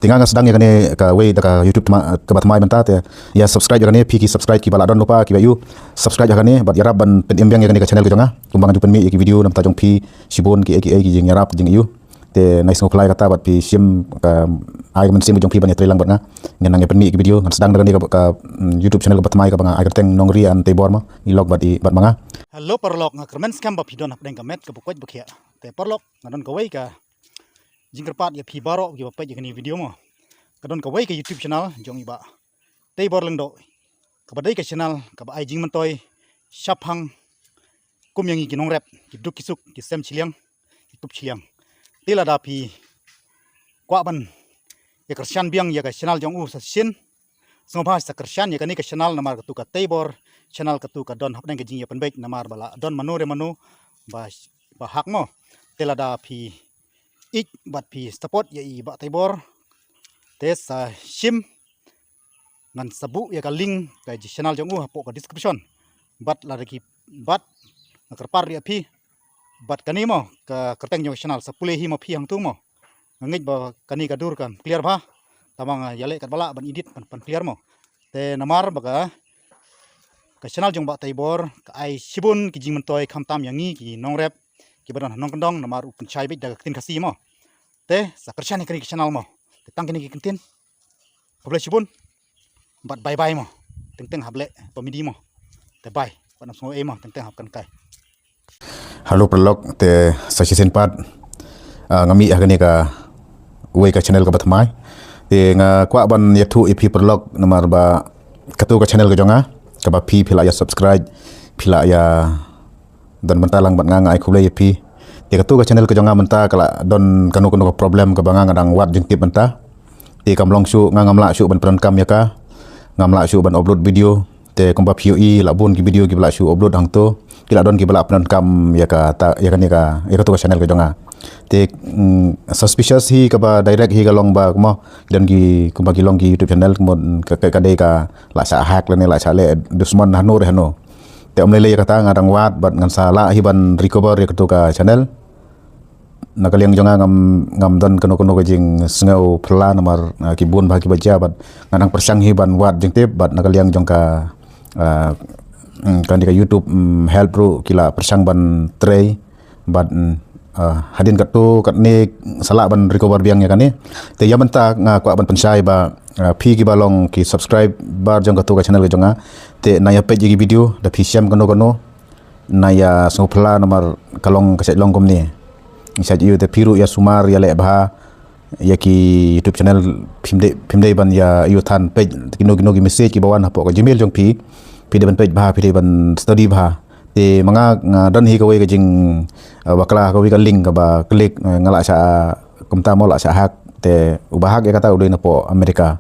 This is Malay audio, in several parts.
Tinggal sedang ya kene ka way ka YouTube ke batmai mentat ya subscribe ya kene pi ki subscribe ki bala don lupa ki bayu subscribe ya kene bat yarap ban pen embiang ya kene ka channel ke jonga kumbang jupen mi ki video nam ta jong pi sibon ki ki jing yarap jing yu te nice ngoklai kata bat pi sim ka ai men sim jong pi ban ya trilang bat nga ngenang ya pen mi ki video ngan sedang dengan ka YouTube channel ke batmai ka banga ai teng nongri an te bor ma ilog bat i bat manga hello parlok nga kermen skam ba pidon hap deng ka met ka bukwaj bukhia te parlok ngadon ka way ka jingkerpat ya pi baro ki bapai jeng ni video mo kadon ka way ka YouTube channel jong iba te bor leng do ka badai ka channel ka ba ai jing mentoy shaphang kum yang ki nong rap ki duk ki suk ki sem chiliang ki tup chiliang te Lada pi kwah ban ya kersian biang ya ka channel jong u sa sin songba sa kersian ya ka ni ka channel namar ka tu ka te bor channel ka tu ka don hap deng ka jing ya penbaik namar bala don manu re manu ba hak mo te Lada pi ik bat pi support ya i ba taibor tes sim ngan sabu ya ka link ka channel jong u hapo ka description bat la ki bat kerpar ya pi bat kani mo ka kerteng jong channel sapule hi mo pi hang tu mo ngit ba kani ka dur kan clear ba tamang yale kat bala ban edit pan clear mo te namar ba ka channel jong ba taibor ka ai sibun ki jing mentoy kham tam yangi ki nong rap ki badan nong kendong namar upun chai bit daga tin kasi mo te sa kersian kini channel mo te tang kini kintin hable sibun bat bye bye mo teng hable pamidi mo te bye panam songo e mo teng hap kan kai halo perlok te sa season part ngami ya kene ka way ka channel ka batmai te nga kwa ban ya tu ep perlok namar ba katu ka channel ka jonga ka ba pi phila ya subscribe phila ya dan mentalang bat nga ai khulai pi te katu ka channel ka jonga menta kala don kanu ka problem ka banga ngadang wat jing tip menta te kamlong su ngamla su ban pran kam ya ka ngamla su ban upload video te komba POE labun ki video ki bala su upload hang to kila don ki bala pran kam ya ka ta ya kan ya katu ka channel ka jonga te suspicious hi ka ba direct hi ka long ba mo dan ki komba ki long ki YouTube channel kemon ka dei ka la sa hack la ne la sa le dusman hanu re hanu te omlele kata ngadang wat bat ngan sala hiban recover ya ketu ka channel nakaliang jonga ngam don kono ka jing sngau phla namar kibun bagi baja bat ngadang persang hiban wat jing tip bat nakaliang jong ka kan di ka YouTube help ru kila persang ban tray bat hadin katu kat ni sala ban recover biang ya kan ni te ya menta nga kwa ban pensai ba pi ki balong ki subscribe bar jong katu ka channel ka jonga te naya page gi video da pi siam kono naya sopla nomor kalong kaset long kumne isaj yu te piru ya sumar ya le bah ya ki YouTube channel pimde ban ya yu than page kino gi message ki bawan hapo ka Gmail jong pi de ban page bah pi de ban study bah te manga dan hi ka we ka jing bakla ka we ka link ka ba klik ngala sa kumta mo la sa hak te ubahak ya kata udah napo Amerika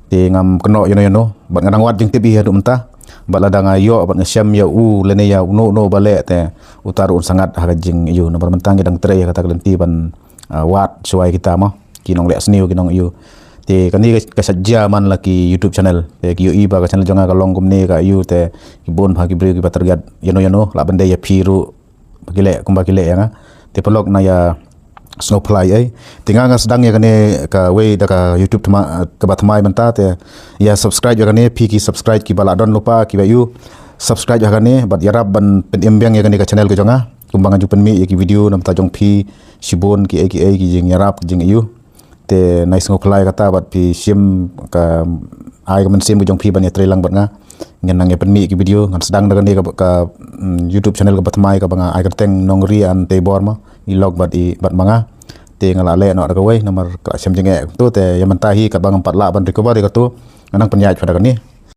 te ngam keno yono bat ngadang wat jing tibi hadu mentah bat ladang ayo bat ngasiam ya lene ya no balei te utaru sangat ha jing yu nomor mentang gedang tre kata kelenti ban wat suai kita mo kinong le sniu kinong yu te kani ka sajja man laki YouTube channel te ki yu ba ka channel jonga ka long kumne ka yu te kibon bagi bri ki batergat yono la bande ya piru bagile kumba kile ya te pelok na ya snowfly ai tinga nga sedang ya kane ka way da ka YouTube ka batmai menta te ya subscribe ya kane pi ki subscribe ki bala don lupa ki bayu subscribe ya kane bat yarap ban pen embiang ya kane ka channel ka jonga kumbangan jupen mi ki video nam ta jong pi sibon ki jing yarap jing yu te nice ngoklai kata bat pi sim ka ai ka men sim jong pi ban ya trilang bat nga ngenang ya pen mi ki video ngan sedang dengan ka YouTube channel ka batmai ka banga ai ka teng nongri an te bor ma ilog bat manga te ngala le no ka way nomor ka sim jenge tu te yamentahi ka bang 4 la ban recover ka tu nganang penyaj pada kan ni